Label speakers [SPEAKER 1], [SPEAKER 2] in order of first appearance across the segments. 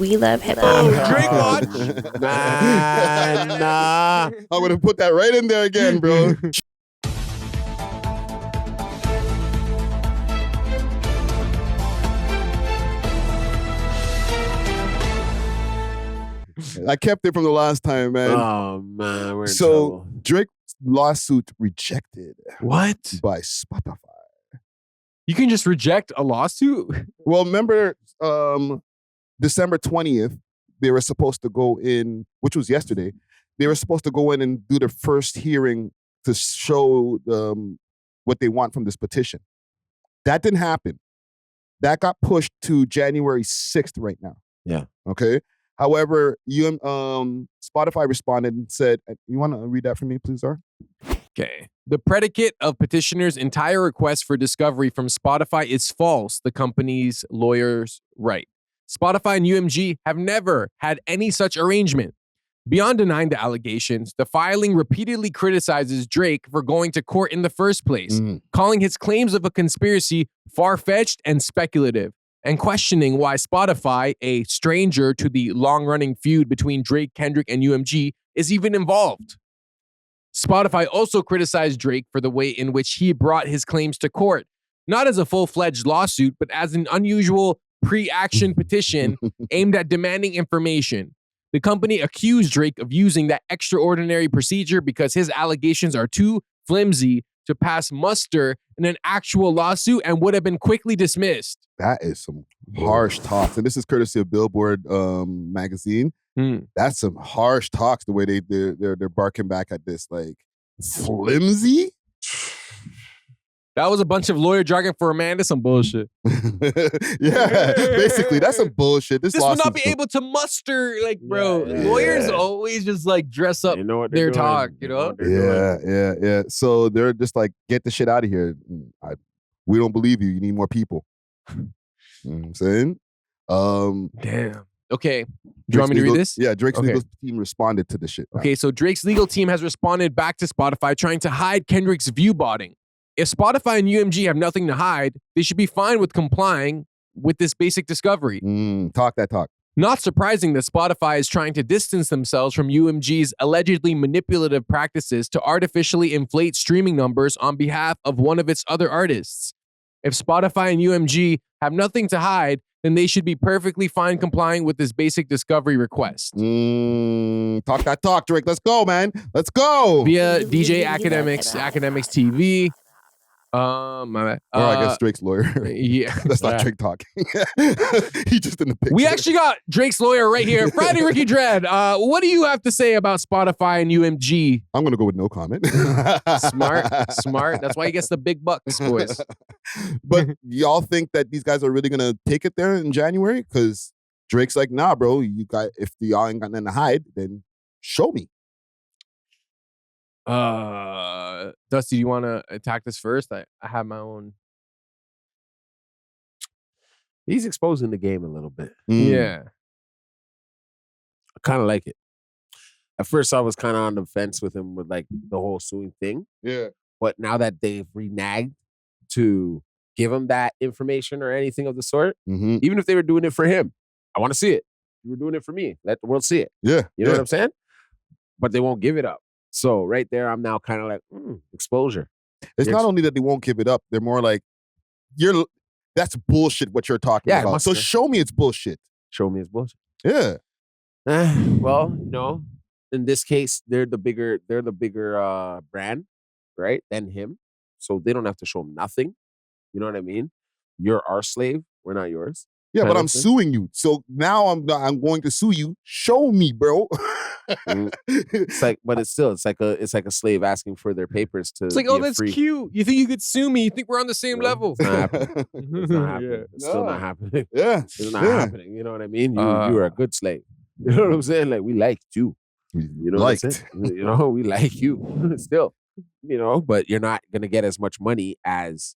[SPEAKER 1] We love hip
[SPEAKER 2] Oh,
[SPEAKER 1] hop.
[SPEAKER 2] Drake watch. Nah.
[SPEAKER 3] I'm gonna put that right in there again, bro. I kept it from the last time, man.
[SPEAKER 2] Oh man, we're in
[SPEAKER 3] So
[SPEAKER 2] trouble.
[SPEAKER 3] Drake's lawsuit rejected
[SPEAKER 2] What?
[SPEAKER 3] by Spotify.
[SPEAKER 4] You can just reject a lawsuit?
[SPEAKER 3] Well, remember December 20th, they were supposed to go in, which was yesterday, they were supposed to go in and do the first hearing to show what they want from this petition. That didn't happen. That got pushed to January 6th right now.
[SPEAKER 2] Yeah.
[SPEAKER 3] Okay. However, Spotify responded and said, you want to read that for me, please, sir?
[SPEAKER 4] Okay. The predicate of petitioner's entire request for discovery from Spotify is false, the company's lawyers write. Spotify and UMG have never had any such arrangement. Beyond denying the allegations, the filing repeatedly criticizes Drake for going to court in the first place, calling his claims of a conspiracy far-fetched and speculative, and questioning why Spotify, a stranger to the long-running feud between Drake, Kendrick, and UMG, is even involved. Spotify also criticized Drake for the way in which he brought his claims to court, not as a full-fledged lawsuit, but as an unusual pre-action petition aimed at demanding information. The company accused Drake of using that extraordinary procedure because his allegations are too flimsy to pass muster in an actual lawsuit and would have been quickly dismissed.
[SPEAKER 3] That is some harsh talks. And this is courtesy of Billboard magazine. That's some harsh talks, the way they're barking back at this. Like, flimsy?
[SPEAKER 4] That was a bunch of lawyer jargon for a man. That's some bullshit.
[SPEAKER 3] Yeah, basically, that's some bullshit. This
[SPEAKER 4] will not
[SPEAKER 3] lawsuit's
[SPEAKER 4] be able to muster, like, bro. Lawyers always just like dress up their talk, you know?
[SPEAKER 3] Yeah. So they're just like, get the shit out of here. We don't believe you. You need more people. You know what I'm saying?
[SPEAKER 4] Damn. Okay. Do you want me to read this?
[SPEAKER 3] Yeah, Drake's legal team responded to the shit.
[SPEAKER 4] Okay, so Drake's legal team has responded back to Spotify trying to hide Kendrick's view-botting. If Spotify and UMG have nothing to hide, they should be fine with complying with this basic discovery.
[SPEAKER 3] Talk that talk.
[SPEAKER 4] Not surprising that Spotify is trying to distance themselves from UMG's allegedly manipulative practices to artificially inflate streaming numbers on behalf of one of its other artists. If Spotify and UMG have nothing to hide, then they should be perfectly fine complying with this basic discovery request.
[SPEAKER 3] Talk that talk, Drake. Let's go, man. Let's go.
[SPEAKER 4] Via DJ Academics TV. My bad.
[SPEAKER 3] Or I guess Drake's lawyer.
[SPEAKER 4] Yeah.
[SPEAKER 3] That's not Drake talking. He just in the picture.
[SPEAKER 4] We actually got Drake's lawyer right here. Friday Ricky Dread. What do you have to say about Spotify and UMG?
[SPEAKER 3] I'm going to go with no comment.
[SPEAKER 4] Smart. That's why he gets the big bucks, boys.
[SPEAKER 3] But y'all think that these guys are really going to take it there in January? Because Drake's like, nah, bro, if y'all ain't got nothing to hide, then show me.
[SPEAKER 4] Dusty, do you want to attack this first? I have my own.
[SPEAKER 2] He's exposing the game a little bit.
[SPEAKER 4] Yeah.
[SPEAKER 2] I kind of like it. At first, I was kind of on the fence with him with like the whole suing thing.
[SPEAKER 3] Yeah.
[SPEAKER 2] But now that they've reneged to give him that information or anything of the sort, even if they were doing it for him, I want to see it. You were doing it for me. Let the world see it.
[SPEAKER 3] Yeah.
[SPEAKER 2] You know what I'm saying? But they won't give it up. So right there, I'm now kind of like, exposure.
[SPEAKER 3] It's not only that they won't give it up, they're more like, that's bullshit what you're talking about. So show me it's bullshit.
[SPEAKER 2] Show me it's bullshit.
[SPEAKER 3] Yeah.
[SPEAKER 2] Well, in this case, they're the bigger brand, right, than him. So they don't have to show him nothing. You know what I mean? You're our slave. We're not yours.
[SPEAKER 3] Yeah, but I'm suing you. So now I'm going to sue you. Show me, bro.
[SPEAKER 2] It's like, but it's like a slave asking for their papers to.
[SPEAKER 4] It's like, oh, that's cute. You think you could sue me? You think we're on the same level?
[SPEAKER 2] It's not happening. It's not happening. It's still not happening.
[SPEAKER 3] Yeah,
[SPEAKER 2] it's not happening. You know what I mean? You are a good slave. You know what I'm saying? Like, we liked you. You know what I'm saying? We like you still. But you're not gonna get as much money as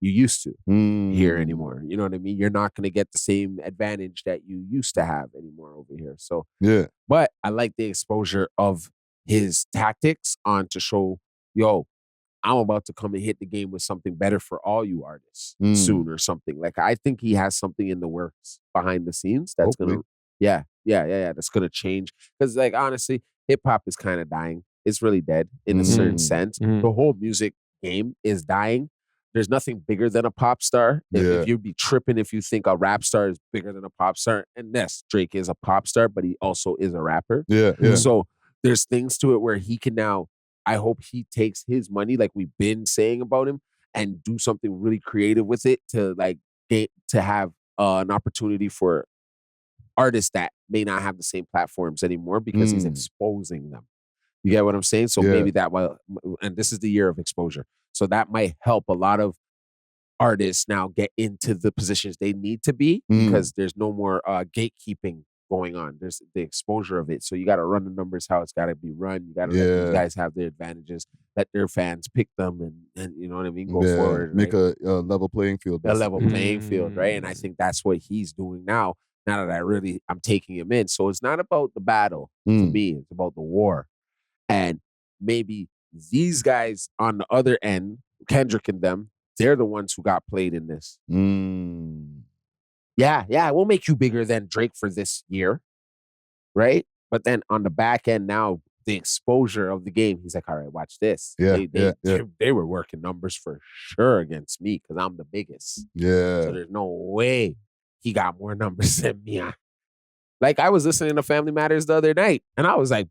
[SPEAKER 2] you used to here anymore. You know what I mean? You're not going to get the same advantage that you used to have anymore over here. So,
[SPEAKER 3] yeah.
[SPEAKER 2] But I like the exposure of his tactics on to show, I'm about to come and hit the game with something better for all you artists soon or something. Like, I think he has something in the works behind the scenes that's going to Yeah. That's gonna change because, like, honestly, hip hop is kind of dying. It's really dead in a certain sense.
[SPEAKER 4] Mhm.
[SPEAKER 2] The whole music game is dying. There's nothing bigger than a pop star. If you'd be tripping if you think a rap star is bigger than a pop star, and yes, Drake is a pop star, but he also is a rapper.
[SPEAKER 3] Yeah.
[SPEAKER 2] So there's things to it where he can now. I hope he takes his money, like we've been saying about him, and do something really creative with it to like to have an opportunity for artists that may not have the same platforms anymore because he's exposing them. You get what I'm saying? So maybe that will, and this is the year of exposure. So that might help a lot of artists now get into the positions they need to be because there's no more gatekeeping going on. There's the exposure of it. So you got to run the numbers how it's got to be run. You got to let these guys have their advantages, let their fans pick them, and you know what I mean? Go forward.
[SPEAKER 3] Make a level playing field.
[SPEAKER 2] A level playing field, right? And I think that's what he's doing now. Now that I'm taking him in. So it's not about the battle for me. It's about the war. And maybe these guys on the other end, Kendrick and them, they're the ones who got played in this. Yeah, we'll make you bigger than Drake for this year, right? But then on the back end now, the exposure of the game, he's like, all right, watch this. They were working numbers for sure against me because I'm the biggest. So there's no way he got more numbers than me. Like, I was listening to Family Matters the other night, and I was like,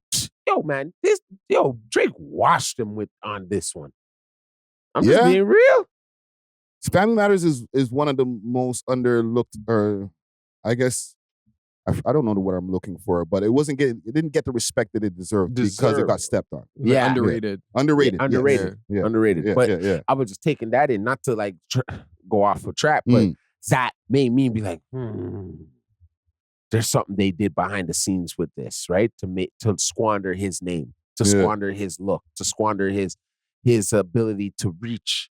[SPEAKER 2] yo, man, Drake washed him on this one. I'm just being real.
[SPEAKER 3] Family Matters is one of the most underlooked, or I guess, I don't know what I'm looking for, but it didn't get the respect that it deserved because it got stepped on.
[SPEAKER 4] Yeah. Underrated.
[SPEAKER 3] Underrated.
[SPEAKER 2] But I was just taking that in, not to like go off a track, but that made me be like, there's something they did behind the scenes with this, right? To squander his name, to squander his look, to squander his ability to reach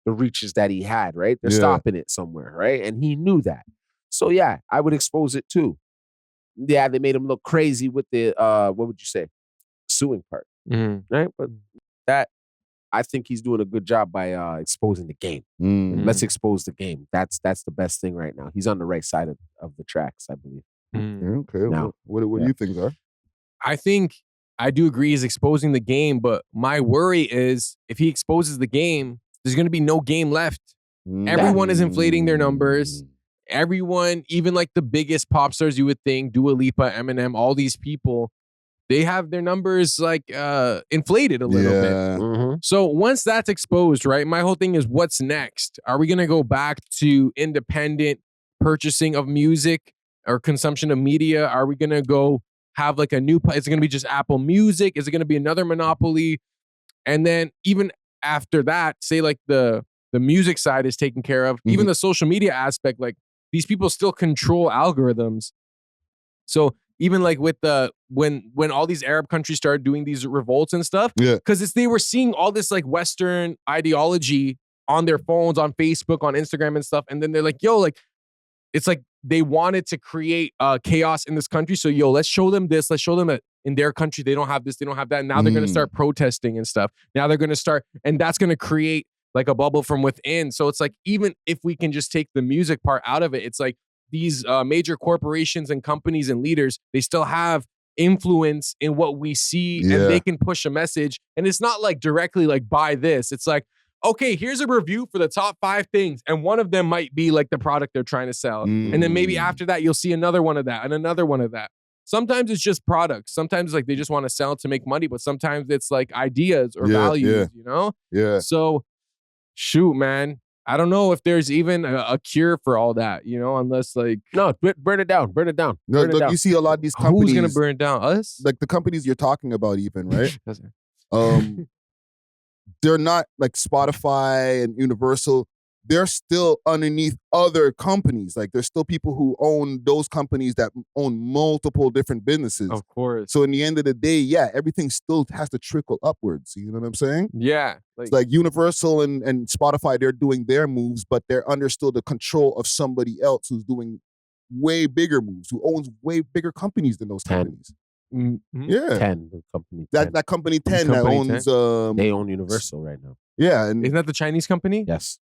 [SPEAKER 2] the reaches that he had, right? They're stopping it somewhere, right? And he knew that. So yeah, I would expose it too. Yeah, they made him look crazy with the what would you say? Suing part. Right? But that, I think he's doing a good job by exposing the game. Let's expose the game. That's the best thing right now. He's on the right side of the tracks, I believe.
[SPEAKER 3] Okay. Now, what do you think, Zar?
[SPEAKER 4] I think I do agree he's exposing the game, but my worry is if he exposes the game, there's going to be no game left. Everyone is inflating their numbers. Everyone, even like the biggest pop stars you would think, Dua Lipa, Eminem, all these people, they have their numbers like inflated a little bit. So once that's exposed, right, my whole thing is what's next? Are we going to go back to independent purchasing of music or consumption of media? Are we going to go have like a new, is it going to be just Apple Music? Is it going to be another monopoly? And then even after that, say like the music side is taken care of, even the social media aspect, like these people still control algorithms. So even like with when all these Arab countries started doing these revolts and stuff, because they were seeing all this like Western ideology on their phones, on Facebook, on Instagram and stuff. And then they're like, yo, like, it's like they wanted to create chaos in this country. So, yo, let's show them this. Let's show them that in their country, they don't have this, they don't have that. And now they're going to start protesting and stuff. Now they're going to start, and that's going to create like a bubble from within. So it's like, even if we can just take the music part out of it, it's like these major corporations and companies and leaders, they still have influence in what we see and they can push a message. And it's not like directly like buy this. It's like, okay, here's a review for the top 5 things. And one of them might be like the product they're trying to sell. And then maybe after that, you'll see another one of that and another one of that. Sometimes it's just products. Sometimes like they just want to sell to make money, but sometimes it's like ideas or values, you know? So shoot, man. I don't know if there's even a cure for all that, you know, unless like...
[SPEAKER 2] No, burn it down. Burn it down.
[SPEAKER 3] No,
[SPEAKER 2] burn it down.
[SPEAKER 3] You see a lot of these companies...
[SPEAKER 4] Who's going to burn it down? Us?
[SPEAKER 3] Like the companies you're talking about even, right? They're not like Spotify and Universal. They're still underneath other companies. Like there's still people who own those companies that own multiple different businesses.
[SPEAKER 4] Of course.
[SPEAKER 3] So in the end of the day, everything still has to trickle upwards. You know what I'm saying?
[SPEAKER 4] Yeah.
[SPEAKER 3] It's like Universal and Spotify, they're doing their moves, but they're under still the control of somebody else who's doing way bigger moves, who owns way bigger companies than those companies.
[SPEAKER 2] 10, the company 10.
[SPEAKER 3] That company 10 that owns...
[SPEAKER 2] they own Universal right now.
[SPEAKER 3] Yeah. And
[SPEAKER 4] isn't that the Chinese company?
[SPEAKER 2] Yes.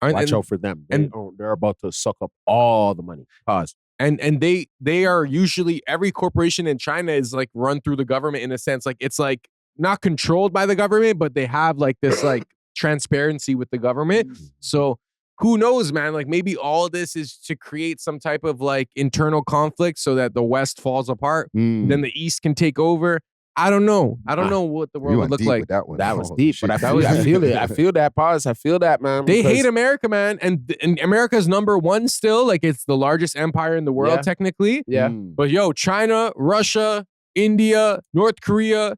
[SPEAKER 2] Watch out for them. They're about to suck up all the money. Pause.
[SPEAKER 4] And they are usually, every corporation in China is like run through the government in a sense. Like it's like not controlled by the government, but they have like this like transparency with the government. So who knows, man? Like maybe all this is to create some type of like internal conflict so that the West falls apart. Then the East can take over. I don't know. I don't know what the world would look like.
[SPEAKER 3] That one.
[SPEAKER 2] That was deep, but I feel it. I feel that pause. I feel that, man.
[SPEAKER 4] They hate America, man. And America's #1 still. Like it's the largest empire in the world, technically.
[SPEAKER 2] Yeah.
[SPEAKER 4] But yo, China, Russia, India, North Korea,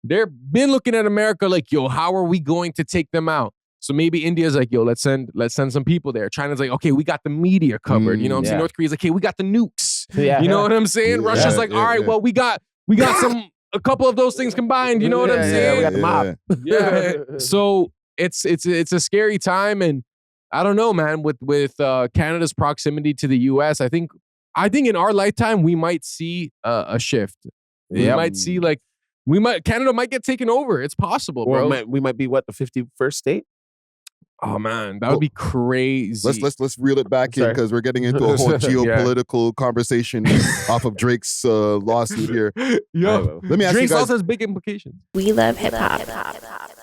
[SPEAKER 4] they've been looking at America like, yo, how are we going to take them out? So maybe India's like, yo, let's send some people there. China's like, okay, we got the media covered. You know what I'm saying? North Korea's like, hey, we got the nukes. You know what I'm saying? Russia's like, all right, well, we got a couple of those things combined. You know what I'm saying?
[SPEAKER 2] We got the mob.
[SPEAKER 4] Yeah. So it's a scary time, and I don't know, man. With Canada's proximity to the U.S., I think in our lifetime we might see a shift. We might see Canada might get taken over. It's possible, bro.
[SPEAKER 2] Or we might be the 51st state.
[SPEAKER 4] Oh man, that would be crazy.
[SPEAKER 3] Let's reel it back in because we're getting into a whole geopolitical conversation off of Drake's lawsuit here.
[SPEAKER 4] Yo,
[SPEAKER 3] let me ask
[SPEAKER 4] Drake
[SPEAKER 3] you guys.
[SPEAKER 4] also has big implications.
[SPEAKER 1] We love hip hop.